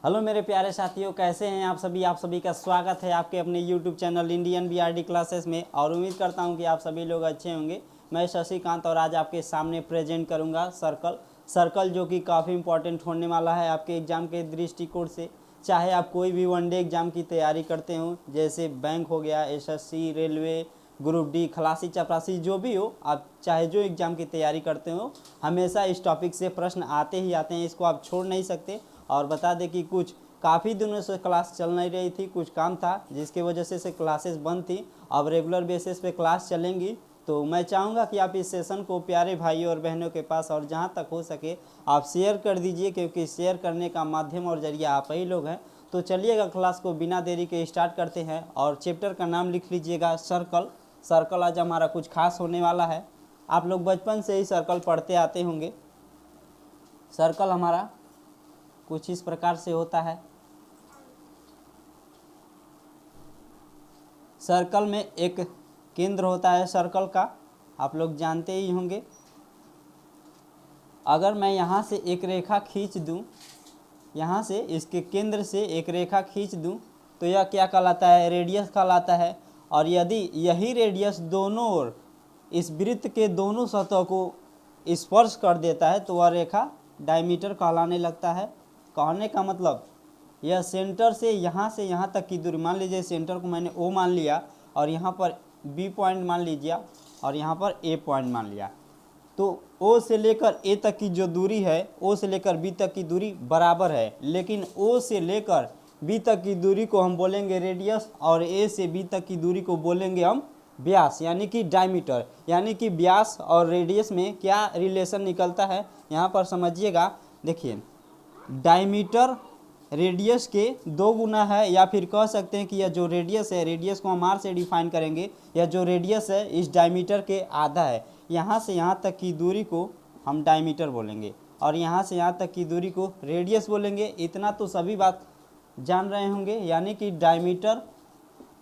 Hello मेरे प्यारे साथियों, कैसे हैं आप सभी। आप सभी का स्वागत है आपके अपने YouTube channel Indian BRD classes में और उम्मीद करता हूं कि आप सभी लोग अच्छे होंगे। मैं शशिकांत और आज आपके सामने प्रेजेंट करूंगा सर्कल जो कि काफ़ी इंपॉर्टेंट होने वाला है आपके एग्ज़ाम के दृष्टिकोण से। चाहे आप कोई भी वनडे एग्ज़ाम की तैयारी करते हो, जैसे बैंक हो गया, एसएससी, रेलवे, ग्रुप डी, खलासी चपरासी, जो भी हो, आप चाहे जो एग्ज़ाम की तैयारी करते हो, हमेशा इस टॉपिक से प्रश्न आते ही आते हैं, इसको आप छोड़ नहीं सकते। और बता दें कि कुछ काफ़ी दिनों से क्लास चल नहीं रही थी, कुछ काम था जिसकी वजह से क्लासेस बंद थी। अब रेगुलर बेसिस पे क्लास चलेंगी, तो मैं चाहूँगा कि आप इस सेशन को प्यारे भाइयों और बहनों के पास और जहाँ तक हो सके आप शेयर कर दीजिए, क्योंकि शेयर करने का माध्यम और जरिया आप ही लोग हैं। तो चलिएगा, क्लास को बिना देरी के स्टार्ट करते हैं और चैप्टर का नाम लिख लीजिएगा सर्कल। आज हमारा कुछ खास होने वाला है। आप लोग बचपन से ही सर्कल पढ़ते आते होंगे। सर्कल हमारा कुछ इस प्रकार से होता है। सर्कल में एक केंद्र होता है सर्कल का, आप लोग जानते ही होंगे। अगर मैं यहाँ से एक रेखा खींच दूँ, यहाँ से इसके केंद्र से एक रेखा खींच दूँ, तो यह क्या कहलाता है? रेडियस कहलाता है। और यदि यही रेडियस दोनों ओर इस वृत्त के दोनों सतह को स्पर्श कर देता है तो वह रेखा डायमीटर कहलाने लगता है। कहने का मतलब, यह सेंटर से यहाँ तक की दूरी, मान लीजिए सेंटर को मैंने ओ मान लिया और यहाँ पर बी पॉइंट मान लीजिए और यहाँ पर ए पॉइंट मान लिया, तो ओ से लेकर ए तक की जो दूरी है, ओ से लेकर बी तक की दूरी बराबर है। लेकिन ओ से लेकर बी तक की दूरी को हम बोलेंगे रेडियस और ए से बी तक की दूरी को बोलेंगे हम व्यास, यानी कि डायमीटर। यानी कि व्यास और रेडियस में क्या रिलेशन निकलता है, यहाँ पर समझिएगा। देखिए, डायमीटर रेडियस के 2 गुना है, या फिर कह सकते हैं कि यह जो रेडियस है, रेडियस को हम आर से डिफाइन करेंगे, यह जो रेडियस है इस डायमीटर के आधा है। यहाँ से यहाँ तक की दूरी को हम डायमीटर बोलेंगे और यहाँ से यहाँ तक की दूरी को रेडियस बोलेंगे। इतना तो सभी बात जान रहे होंगे। यानी कि डायमीटर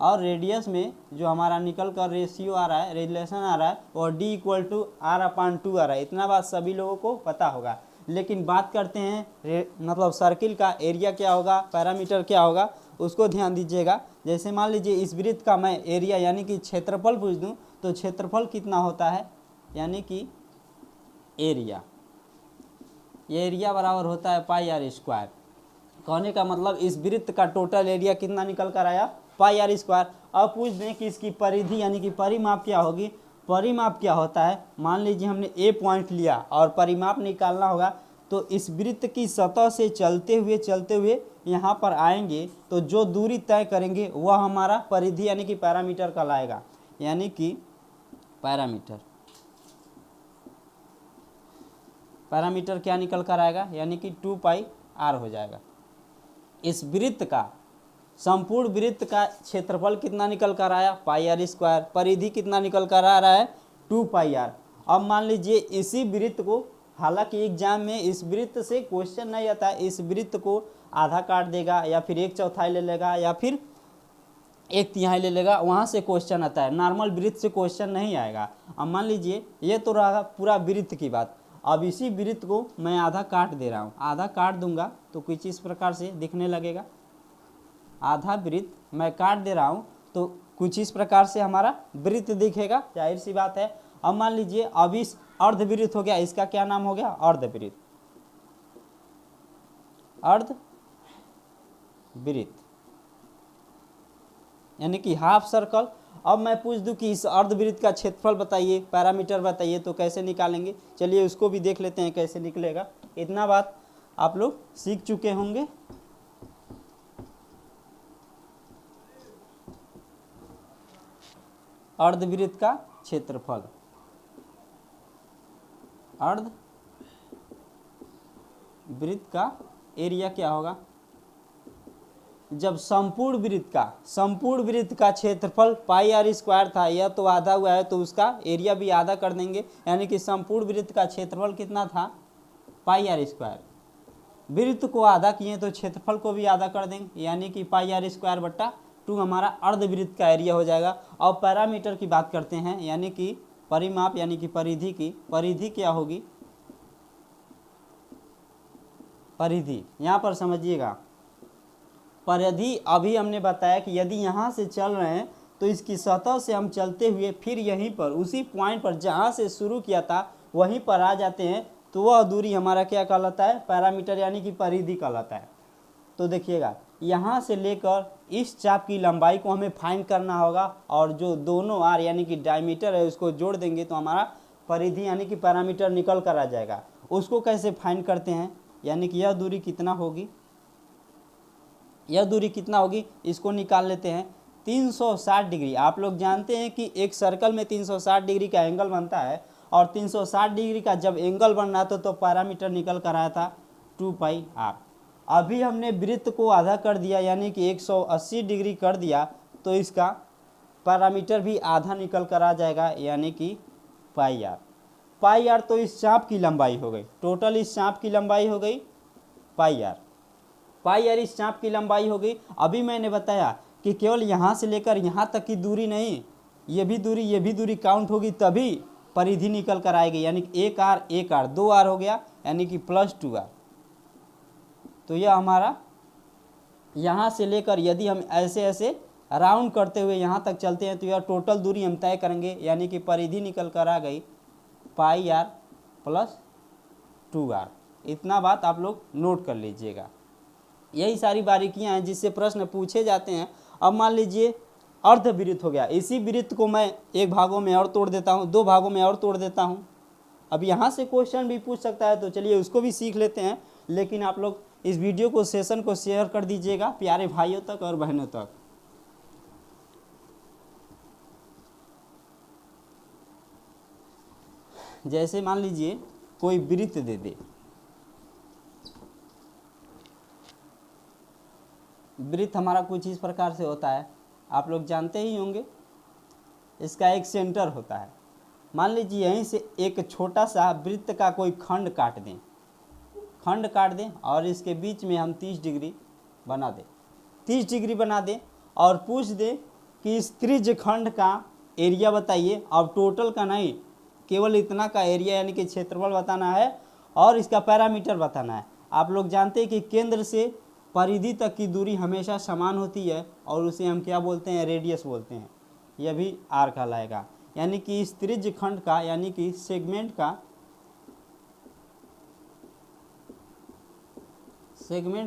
और रेडियस में जो हमारा निकल कर रेशियो आ रहा है, रिलेशन आ रहा है, और D = R/2 आ रहा है। इतना बात सभी लोगों को पता होगा। लेकिन बात करते हैं मतलब सर्किल का एरिया क्या होगा, पैरामीटर क्या होगा, उसको ध्यान दीजिएगा। जैसे मान लीजिए इस वृत्त का मैं एरिया यानी कि क्षेत्रफल पूछ दूं, तो क्षेत्रफल कितना होता है, यानी कि एरिया बराबर होता है πr²। कहने का मतलब इस वृत्त का टोटल एरिया कितना निकल कर आया, πr²। अब पूछ दें कि इसकी परिधि यानी कि परिमाप क्या होगी। परिमाप क्या होता है, मान लीजिए हमने ए पॉइंट लिया और परिमाप निकालना होगा, तो इस वृत्त की सतह से चलते हुए यहाँ पर आएंगे, तो जो दूरी तय करेंगे वह हमारा परिधि यानी कि पैरामीटर कहलाएगा। यानी कि पैरामीटर क्या निकल कर आएगा, यानी कि 2πr हो जाएगा। इस वृत्त का, संपूर्ण वृत्त का क्षेत्रफल कितना निकल कर आया, πr²। परिधि कितना निकल कर आ रहा है, 2πr। अब मान लीजिए इसी वृत्त को, हालांकि एग्जाम में इस वृत्त से क्वेश्चन नहीं आता है, इस वृत्त को आधा काट देगा या फिर 1/4 ले लेगा या फिर 1/3 ले लेगा, वहाँ से क्वेश्चन आता है। नॉर्मल वृत्त से क्वेश्चन नहीं आएगा। अब मान लीजिए ये तो रहा पूरा वृत्त की बात। अब इसी वृत्त को मैं आधा काट दे रहा हूँ, आधा काट दूंगा तो कुछ इस प्रकार से दिखने लगेगा। आधा वृत्त मैं काट दे रहा हूँ तो कुछ इस प्रकार से हमारा वृत्त दिखेगा, जाहिर सी बात है। अब मान लीजिए अब इस अर्धवृत्त हो गया, इसका क्या नाम हो गया, अर्धवृत्त। यानी कि हाफ सर्कल। अब मैं पूछ दूं कि इस अर्धवृत्त का क्षेत्रफल बताइए, पैरामीटर बताइए, तो कैसे निकालेंगे। चलिए उसको भी देख लेते हैं कैसे निकलेगा। इतना बात आप लोग सीख चुके होंगे। अर्धवृत्त का क्षेत्रफल, अर्धवृत्त का एरिया क्या होगा। जब संपूर्ण वृत्त का क्षेत्रफल πr² था, यह तो आधा हुआ है तो उसका एरिया भी आधा कर देंगे। यानी कि संपूर्ण वृत्त का क्षेत्रफल कितना था, πr²। वृत्त को आधा किए तो क्षेत्रफल को भी आधा कर देंगे, यानी कि πr²/2 हमारा अर्धवृत्त का एरिया हो जाएगा। अब पैरामीटर की बात करते हैं, यानी कि परिमाप यानी कि परिधि की। परिधि क्या होगी, परिधि यहाँ पर समझिएगा, परिधि अभी हमने बताया कि यदि यहाँ से चल रहे हैं तो इसकी सतह से हम चलते हुए फिर यहीं पर उसी पॉइंट पर जहाँ से शुरू किया था वहीं पर आ जाते हैं, तो वह दूरी हमारा क्या कहलाता है, पैरामीटर यानी कि परिधि कहलाता है। तो देखिएगा यहाँ से लेकर इस चाप की लंबाई को हमें फाइंड करना होगा और जो दोनों आर यानी कि डायमीटर है उसको जोड़ देंगे तो हमारा परिधि यानी कि पैरामीटर निकल कर आ जाएगा। उसको कैसे फाइंड करते हैं, यानी कि यह दूरी कितना होगी, यह दूरी कितना होगी इसको निकाल लेते हैं। 360 डिग्री, आप लोग जानते हैं कि एक सर्कल में 360 डिग्री का एंगल बनता है और 360 डिग्री का जब एंगल बन रहा था तो पैरामीटर निकल कर आया था 2πr। अभी हमने वृत्त को आधा कर दिया यानी कि 180 डिग्री कर दिया तो इसका पैरामीटर भी आधा निकल कर आ जाएगा यानी कि πr। πr तो इस चाप की लंबाई हो गई, टोटल इस चाप की लंबाई हो गई πr। πr इस चाप की लंबाई हो गई। अभी मैंने बताया कि केवल यहाँ से लेकर यहाँ तक की दूरी नहीं, ये भी दूरी काउंट होगी तभी परिधि निकल कर आएगी, यानी कि 1r 2r हो गया यानी कि +2r। तो यह हमारा यहाँ से लेकर यदि हम ऐसे ऐसे राउंड करते हुए यहाँ तक चलते हैं तो यह टोटल दूरी हम तय करेंगे यानी कि परिधि निकल कर आ गई πr + 2r। इतना बात आप लोग नोट कर लीजिएगा। यही सारी बारीकियां हैं जिससे प्रश्न पूछे जाते हैं। अब मान लीजिए अर्धवृत्त हो गया, इसी वृत्त को मैं एक भागों में और तोड़ देता हूँ, दो भागों में और तोड़ देता हूँ। अब यहाँ से क्वेश्चन भी पूछ सकता है तो चलिए उसको भी सीख लेते हैं, लेकिन आप लोग इस वीडियो को सेशन को शेयर कर दीजिएगा प्यारे भाइयों तक और बहनों तक। जैसे मान लीजिए कोई वृत्त दे दे, वृत्त हमारा कुछ इस प्रकार से होता है, आप लोग जानते ही होंगे। इसका एक सेंटर होता है, मान लीजिए यहीं से एक छोटा सा वृत्त का कोई खंड काट दें और इसके बीच में हम 30 डिग्री बना दें और पूछ दें कि इस त्रिज्य खंड का एरिया बताइए। अब टोटल का नहीं, केवल इतना का एरिया यानी कि क्षेत्रफल बताना है और इसका पैरामीटर बताना है। आप लोग जानते हैं कि केंद्र से परिधि तक की दूरी हमेशा समान होती है और उसे हम क्या बोलते हैं, रेडियस बोलते हैं। यह भी आर कहलाएगा, यानी कि इस त्रिज्य खंड का यानी कि सेगमेंट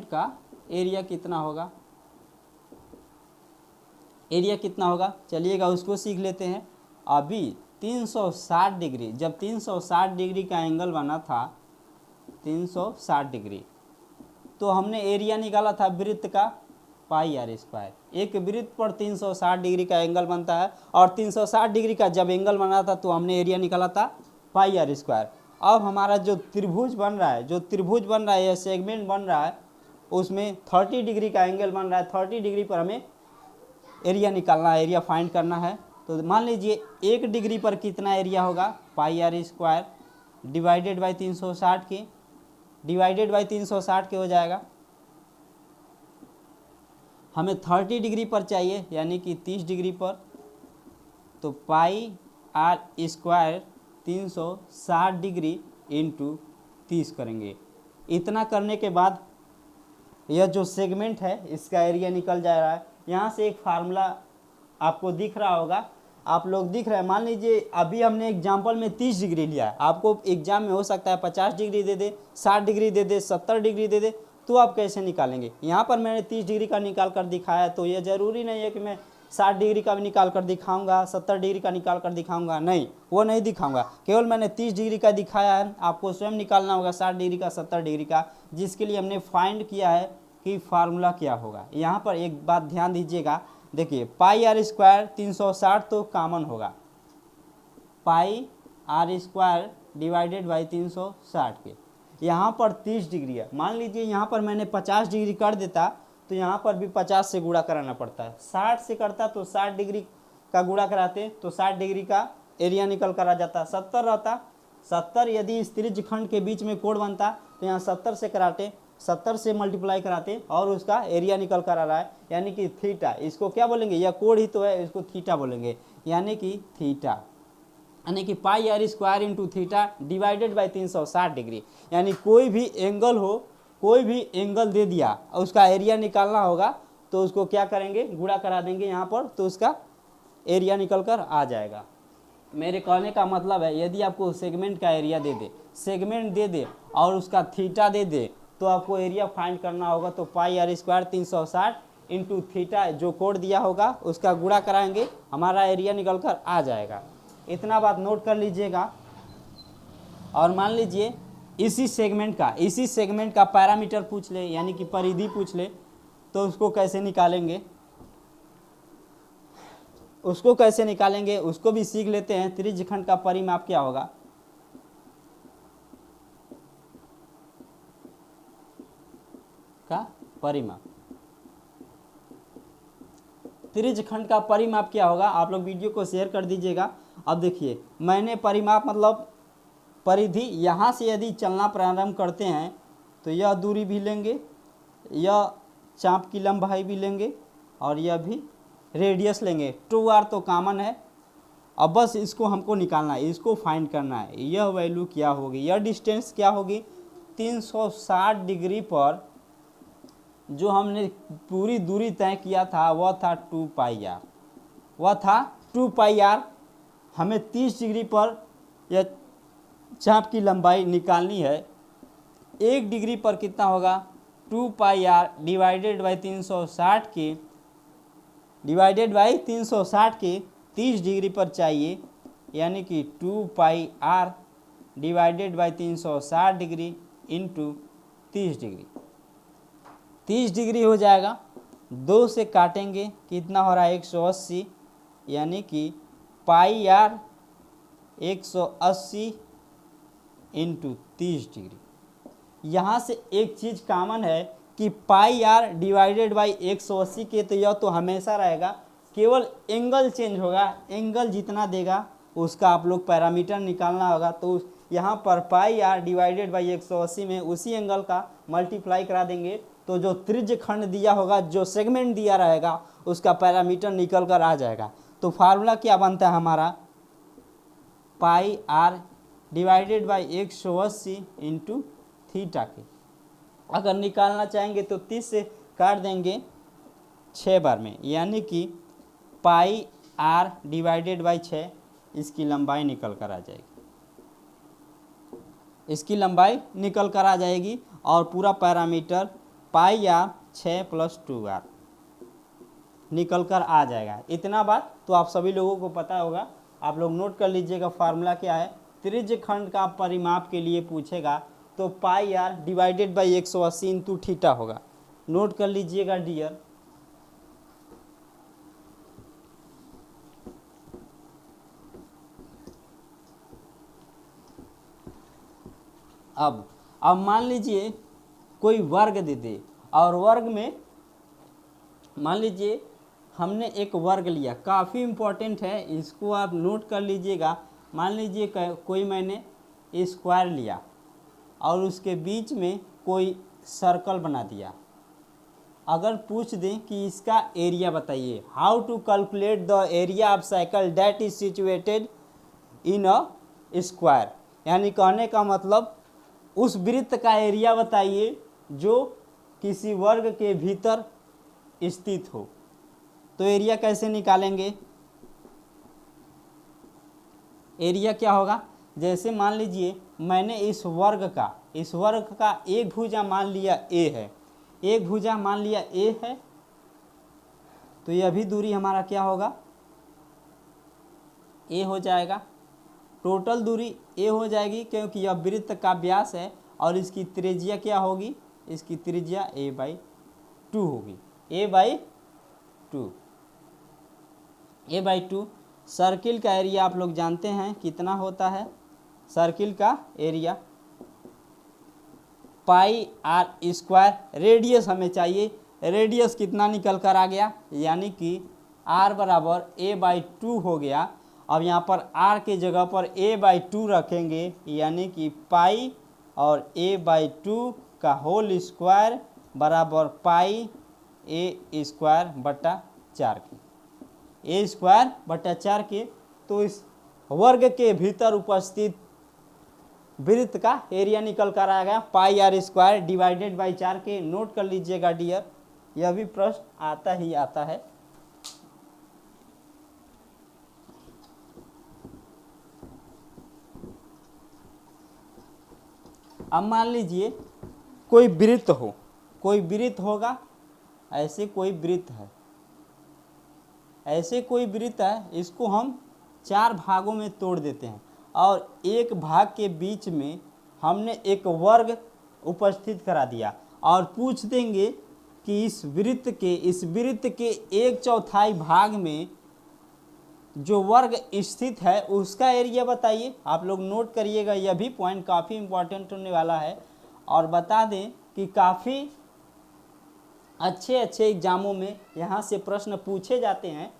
का एरिया कितना होगा, चलिएगा उसको सीख लेते हैं। अभी 360 डिग्री, जब 360 डिग्री का एंगल बना था 360 डिग्री, तो हमने एरिया निकाला था वृत्त का πr²। एक वृत्त पर 360 डिग्री का एंगल बनता है और 360 डिग्री का जब एंगल बना था तो हमने एरिया निकाला था πr²। अब हमारा जो त्रिभुज बन रहा है, यह सेगमेंट बन रहा है, उसमें 30 डिग्री का एंगल बन रहा है। 30 डिग्री पर हमें एरिया निकालना है, एरिया फाइंड करना है। तो मान लीजिए 1 डिग्री पर कितना एरिया होगा, πr² डिवाइडेड बाई 360 के हो जाएगा। हमें 30 डिग्री पर चाहिए यानी कि 30 डिग्री पर, तो πr² 360 डिग्री इंटू 30 करेंगे। इतना करने के बाद यह जो सेगमेंट है इसका एरिया निकल जा रहा है। यहाँ से एक फार्मूला आपको दिख रहा होगा, आप लोग दिख रहे हैं। मान लीजिए अभी हमने एग्जाम्पल में 30 डिग्री लिया है, आपको एग्जाम में हो सकता है 50 डिग्री दे दे, 60 डिग्री दे दे, 70 डिग्री दे दे, तो आप कैसे निकालेंगे। यहाँ पर मैंने 30 डिग्री का निकाल कर दिखाया, तो ये ज़रूरी नहीं है कि मैं 60 डिग्री का भी निकाल कर दिखाऊंगा, 70 डिग्री का निकाल कर दिखाऊंगा, नहीं, वो नहीं दिखाऊंगा। केवल मैंने 30 डिग्री का दिखाया है, आपको स्वयं निकालना होगा 60 डिग्री का, 70 डिग्री का, जिसके लिए हमने फाइंड किया है कि फार्मूला क्या होगा। यहाँ पर एक बात ध्यान दीजिएगा, देखिए πr² 360 तो कॉमन होगा, πr² डिवाइडेड बाई 360 के। यहाँ पर 30 डिग्री है, मान लीजिए यहाँ पर मैंने 50 डिग्री कर देता तो यहाँ पर भी 50 से गुणा कराना पड़ता है। 60 से करता तो 60 डिग्री का गुणा कराते तो 60 डिग्री का एरिया निकल कर आ जाता। 70 रहता, 70 यदि इस त्रिज्य खंड के बीच में कोण बनता तो यहाँ 70 से कराते, 70 से मल्टीप्लाई कराते और उसका एरिया निकल कर आ रहा है, यानी कि थीटा। इसको क्या बोलेंगे, यह कोण ही तो है, इसको थीटा बोलेंगे, यानी कि थीटा, यानी कि πr² into theta divided by 360 degree. यानी कोई भी एंगल हो, कोई भी एंगल दे दिया, उसका एरिया निकालना होगा तो उसको क्या करेंगे, गुणा करा देंगे यहाँ पर, तो उसका एरिया निकल कर आ जाएगा। मेरे कहने का मतलब है यदि आपको सेगमेंट का एरिया दे दे, सेगमेंट दे दे और उसका थीटा दे दे, तो आपको एरिया फाइंड करना होगा। तो pi r square 360 into theta जो कोड दिया होगा उसका गुणा कराएंगे, हमारा एरिया निकल कर आ जाएगा। इतना बात नोट कर लीजिएगा। और मान लीजिए इसी सेगमेंट का पैरामीटर पूछ ले, यानी कि परिधि पूछ ले, तो उसको कैसे निकालेंगे, उसको भी सीख लेते हैं। त्रिज्यखंड का परिमाप क्या होगा, त्रिज्यखंड का परिमाप क्या होगा, आप लोग वीडियो को शेयर कर दीजिएगा। अब देखिए मैंने परिमाप मतलब परिधि, यहाँ से यदि चलना प्रारंभ करते हैं तो यह दूरी भी लेंगे, यह चाप की लंबाई भी लेंगे और यह भी रेडियस लेंगे। 2r तो कॉमन है। अब बस इसको हमको निकालना है, इसको फाइंड करना है। यह वैल्यू क्या होगी, यह डिस्टेंस क्या होगी, 360 डिग्री पर जो हमने पूरी दूरी तय किया था वह था 2 पाई आर, हमें 30 डिग्री पर यह चाप की लंबाई निकालनी है। 1 डिग्री पर कितना होगा, 2 पाई आर डिवाइडेड बाई 360 के 30 डिग्री पर चाहिए, यानी कि 2 pi r divided by 360 degree into 30 degree. 30 degree हो जाएगा, 2 से काटेंगे कितना हो रहा है 180, यानी कि पाई आर 180 इंटू 30 डिग्री। यहाँ से एक चीज़ कॉमन है कि पाई आर डिवाइडेड बाई 180 के, तो यह तो हमेशा रहेगा, केवल एंगल चेंज होगा। एंगल जितना देगा उसका आप लोग पैरामीटर निकालना होगा। तो यहाँ पर पाई आर डिवाइडेड बाई 180 में उसी एंगल का मल्टीप्लाई करा देंगे, तो जो त्रिज्यखंड दिया होगा, जो सेगमेंट दिया रहेगा, उसका पैरामीटर निकल कर आ जाएगा। तो फार्मूला क्या बनता है हमारा, pi r divided by 180 into theta के। अगर निकालना चाहेंगे तो 30 से काट देंगे 6 बार में, यानी कि पाई आर डिवाइडेड बाई 6, इसकी लंबाई निकल कर आ जाएगी, और पूरा पैरामीटर पाई आर 6 + 2r निकल कर आ जाएगा। इतना बात तो आप सभी लोगों को पता होगा, आप लोग नोट कर लीजिएगा। फार्मूला क्या है, त्रिज्यखंड का परिमाप के लिए पूछेगा तो pi r divided by 180 into theta होगा। नोट कर लीजिएगा डियर। अब मान लीजिए कोई वर्ग दे दे, और वर्ग में मान लीजिए हमने एक वर्ग लिया, काफ़ी इम्पोर्टेंट है, इसको आप नोट कर लीजिएगा। मान लीजिए कोई मैंने स्क्वायर लिया और उसके बीच में कोई सर्कल बना दिया। अगर पूछ दें कि इसका एरिया बताइए, how to calculate the area of circle that is situated in a square, यानी कहने का मतलब उस वृत्त का एरिया बताइए जो किसी वर्ग के भीतर स्थित हो। तो एरिया कैसे निकालेंगे, एरिया क्या होगा, जैसे मान लीजिए मैंने इस वर्ग का एक भुजा मान लिया ए है, एक भुजा मान लिया ए है, तो यह भी दूरी हमारा क्या होगा, ए हो जाएगा। टोटल दूरी ए हो जाएगी क्योंकि यह वृत्त का व्यास है, और इसकी त्रिज्या क्या होगी, इसकी त्रिज्या a/2 होगी, a/2। सर्किल का एरिया आप लोग जानते हैं कितना होता है, सर्किल का area pi r square. Radius हमें चाहिए, रेडियस कितना निकल कर आ गया, यानी कि r बराबर a/2 हो गया। अब यहाँ पर r के जगह पर a/2 रखेंगे, यानी कि पाई और a/2 का होल स्क्वायर बराबर पाई a²/4 के, a²/4 के। तो इस वर्ग के भीतर उपस्थित वृत्त का एरिया निकल कर आ गया पाई r² डिवाइडेड बाई 4 के। नोट कर लीजिएगा डियर। यह भी प्रश्न आता ही आता है। अब मान लीजिए कोई वृत्त हो, कोई वृत्त होगा, ऐसे कोई वृत्त है, ऐसे कोई वृत्त है, इसको हम 4 भागों में तोड़ देते हैं और एक भाग के बीच में हमने एक वर्ग उपस्थित करा दिया और पूछ देंगे कि इस वृत्त के 1/4 भाग में जो वर्ग स्थित है उसका एरिया बताइए। आप लोग नोट करिएगा, यह भी पॉइंट काफ़ी इंपॉर्टेंट होने वाला है। और बता दें कि काफ़ी अच्छे एग्जामों में यहाँ से प्रश्न पूछे जाते हैं,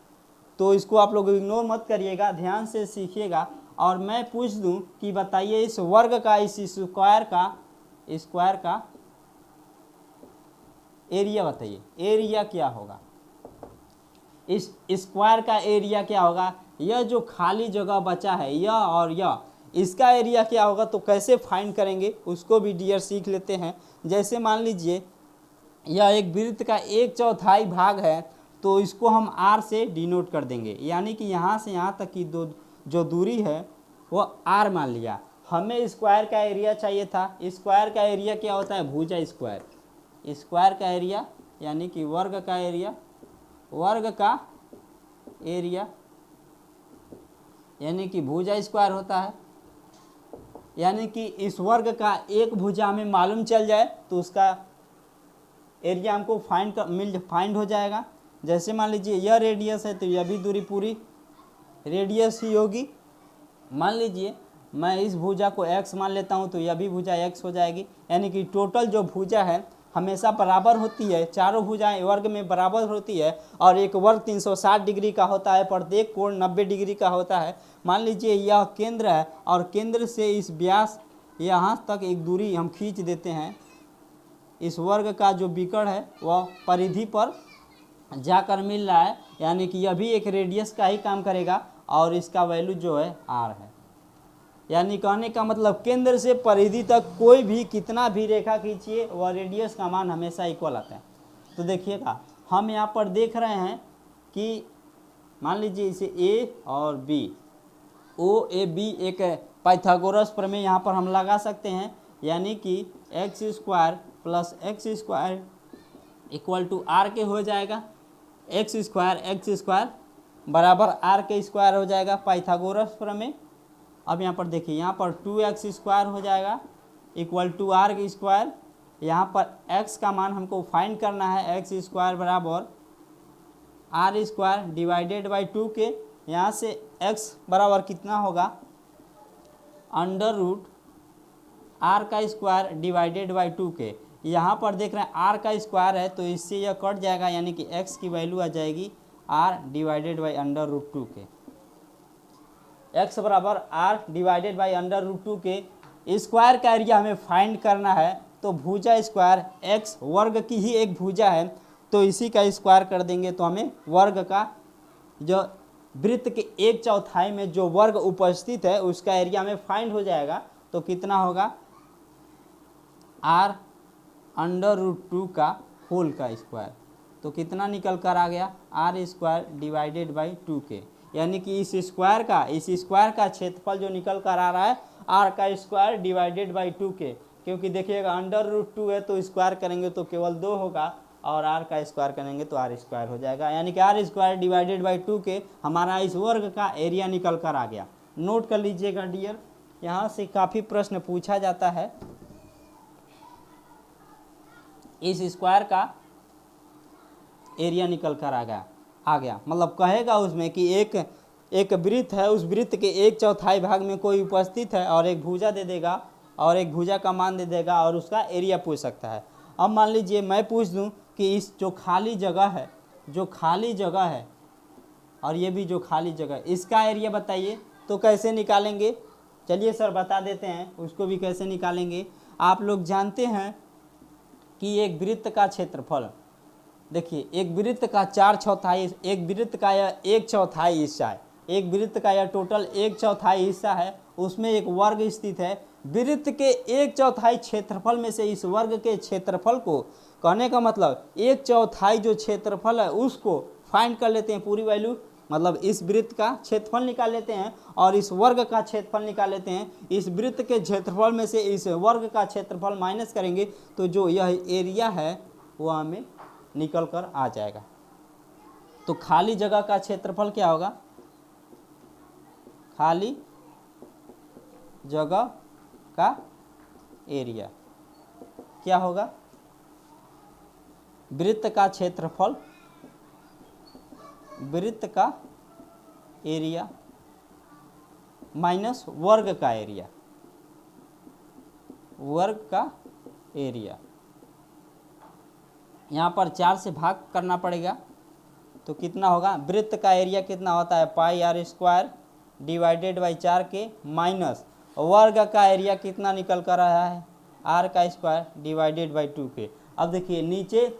तो इसको आप लोग इग्नोर मत करिएगा, ध्यान से सीखिएगा। और मैं पूछ दूं कि बताइए इस वर्ग का, इस स्क्वायर का एरिया बताइए, एरिया क्या होगा, इस स्क्वायर का एरिया क्या होगा। यह जो खाली जगह बचा है, यह और यह, इसका एरिया क्या होगा, तो कैसे फाइंड करेंगे उसको भी डियर सीख लेते हैं। जैसे मान लीजिए यह एक वृत्त का 1/4 भाग है, तो इसको हम r से डिनोट कर देंगे, यानी कि यहाँ से यहाँ तक की जो दूरी है वो r मान लिया। हमें स्क्वायर का एरिया चाहिए था। स्क्वायर का एरिया क्या होता है, भुजा स्क्वायर। स्क्वायर का एरिया यानी कि वर्ग का एरिया, वर्ग का एरिया यानी कि भुजा स्क्वायर होता है। यानी कि इस वर्ग का एक भुजा हमें मालूम चल जाए तो उसका एरिया हमको फाइंड हो जाएगा। जैसे मान लीजिए यह रेडियस है तो यह भी दूरी पूरी रेडियस ही होगी। मान लीजिए मैं इस भुजा को x मान लेता हूँ तो यह भी भुजा x हो जाएगी। यानी कि टोटल जो भुजा है हमेशा बराबर होती है, चारों भुजाएं वर्ग में बराबर होती है और एक वर्ग 360 डिग्री का होता है, प्रत्येक कोण 90 डिग्री का होता है। मान लीजिए यह केंद्र है और केंद्र से इस व्यास यहाँ तक एक दूरी हम खींच देते हैं। इस वर्ग का जो विकर्ण है वह परिधि पर जाकर मिल रहा है, यानी कि यह भी एक रेडियस का ही काम करेगा और इसका वैल्यू जो है r है। यानी कहने का मतलब केंद्र से परिधि तक कोई भी कितना भी रेखा खींचिए वह रेडियस का मान हमेशा इक्वल आता है। तो देखिएगा हम यहाँ पर देख रहे हैं कि मान लीजिए इसे a और b, OAB एक पाइथागोरस प्रमेय यहाँ पर हम लगा सकते हैं। यानी कि x² plus x² equal to r के हो जाएगा, x² बराबर r के स्क्वायर हो जाएगा, पाइथागोरस प्रमेय। अब यहाँ पर देखिए, यहाँ पर 2x² हो जाएगा इक्वल टू r के स्क्वायर। यहाँ पर x का मान हमको फाइंड करना है, x² बराबर r² डिवाइडेड बाई 2 के। यहाँ से x बराबर कितना होगा, अंडर रूट r का स्क्वायर डिवाइडेड बाई 2 के। यहाँ पर देख रहे हैं r का स्क्वायर है तो इससे यह कट जाएगा, यानी कि x की वैल्यू आ जाएगी r divided by under root 2 के। x बराबर r divided by under root 2 के। स्क्वायर का एरिया हमें फाइंड करना है, तो भुजा स्क्वायर x वर्ग की ही एक भुजा है तो इसी का स्क्वायर कर देंगे तो हमें वर्ग का जो वृत्त के 1/4 में जो वर्ग उपस्थित है उसका एरिया हमें फाइंड हो जाएगा। तो कितना होगा, r अंडर रूट 2 का होल का स्क्वायर। तो कितना निकल कर आ गया, r² डिवाइडेड बाई 2 के। यानी कि इस स्क्वायर का क्षेत्रफल जो निकल कर आ रहा है r का स्क्वायर डिवाइडेड बाई 2 के। क्योंकि देखिएगा अंडर रूट 2 है तो स्क्वायर करेंगे तो केवल 2 होगा और r का स्क्वायर करेंगे तो r² हो जाएगा। यानी कि r² डिवाइडेड बाई 2 के हमारा इस वर्ग का एरिया निकल कर आ गया। नोट कर लीजिएगा डियर, यहाँ से काफ़ी प्रश्न पूछा जाता है। इस स्क्वायर का एरिया निकल कर आ गया मतलब कहेगा उसमें कि एक वृत्त है, उस वृत्त के 1/4 भाग में कोई उपस्थित है और एक भुजा दे देगा और एक भुजा का मान दे देगा और उसका एरिया पूछ सकता है। अब मान लीजिए मैं पूछ दूं कि इस जो खाली जगह है और ये भी जो खाली जगह है इसका एरिया बताइए। तो कैसे निकालेंगे, चलिए सर बता देते हैं उसको भी कैसे निकालेंगे। आप लोग जानते हैं कि एक वृत्त का क्षेत्रफल, देखिए एक वृत्त का 4/4, एक वृत्त का यह 1/4 हिस्सा है, एक वृत्त का यह टोटल 1/4 हिस्सा है, उसमें एक वर्ग स्थित है। वृत्त के 1/4 क्षेत्रफल में से इस वर्ग के क्षेत्रफल को कहने का मतलब 1/4 जो क्षेत्रफल है उसको फाइंड कर लेते हैं, पूरी वैल्यू मतलब इस वृत्त का क्षेत्रफल निकाल लेते हैं और इस वर्ग का क्षेत्रफल निकाल लेते हैं। इस वृत्त के क्षेत्रफल में से इस वर्ग का क्षेत्रफल माइनस करेंगे तो जो यह एरिया है वो हमें निकल कर आ जाएगा। तो खाली जगह का क्षेत्रफल क्या होगा, खाली जगह का एरिया क्या होगा, वृत्त का क्षेत्रफल, वृत्त का एरिया माइनस वर्ग का एरिया, वर्ग का एरिया। यहाँ पर 4 से भाग करना पड़ेगा तो कितना होगा, वृत्त का एरिया कितना होता है पाई आर स्क्वायर डिवाइडेड बाई 4 के माइनस वर्ग का एरिया कितना निकल कर आया है आर का स्क्वायर डिवाइडेड बाई 2 के। अब देखिए नीचे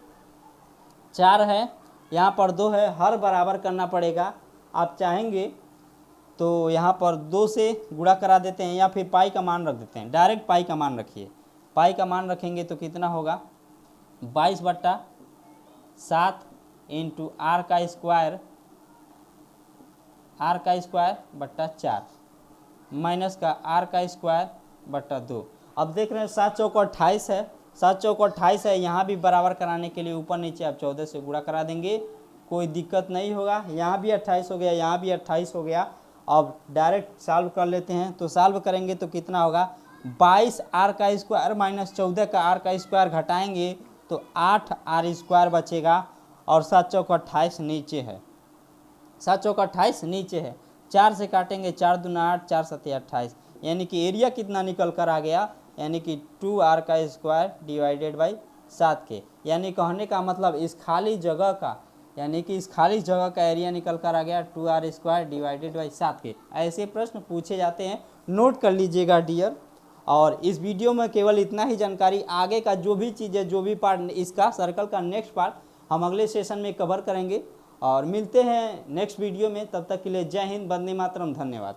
4 है, यहाँ पर 2 है, हर बराबर करना पड़ेगा। आप चाहेंगे तो यहाँ पर 2 से गुणा करा देते हैं या फिर पाई का मान रख देते हैं, डायरेक्ट पाई का मान रखिए। पाई का मान रखेंगे तो कितना होगा 22/7 इंटू आर का स्क्वायर बट्टा 4 माइनस का आर का स्क्वायर बट्टा 2। अब देख रहे हैं 7 चौक 28 है, 7 चौक 28 है, यहाँ भी बराबर कराने के लिए ऊपर नीचे आप 14 से गुणा करा देंगे, कोई दिक्कत नहीं होगा। यहाँ भी 28 हो गया, यहाँ भी 28 हो गया। अब डायरेक्ट सॉल्व कर लेते हैं, तो सॉल्व करेंगे तो कितना होगा 22 आर का स्क्वायर माइनस 14 का आर का स्क्वायर घटाएंगे तो 8 आर स्क्वायर बचेगा और 7 चौक 28 नीचे है, 7 चौक 28 नीचे है। 4 से काटेंगे 4 दूना 8, 4 सत्ते 28, यानी कि एरिया कितना निकल कर आ गया, यानी कि 2 आर का स्क्वायर डिवाइडेड बाई 7 के। यानी कहने का मतलब इस खाली जगह का, यानी कि इस खाली जगह का एरिया निकल कर आ गया 2 आर स्क्वायर डिवाइडेड बाई 7 के। ऐसे प्रश्न पूछे जाते हैं, नोट कर लीजिएगा डियर। और इस वीडियो में केवल इतना ही जानकारी, आगे का जो भी चीज़ है, जो भी पार्ट इसका सर्कल का नेक्स्ट पार्ट हम अगले सेशन में कवर करेंगे और मिलते हैं नेक्स्ट वीडियो में। तब तक के लिए जय हिंद, वंदे मातरम, धन्यवाद।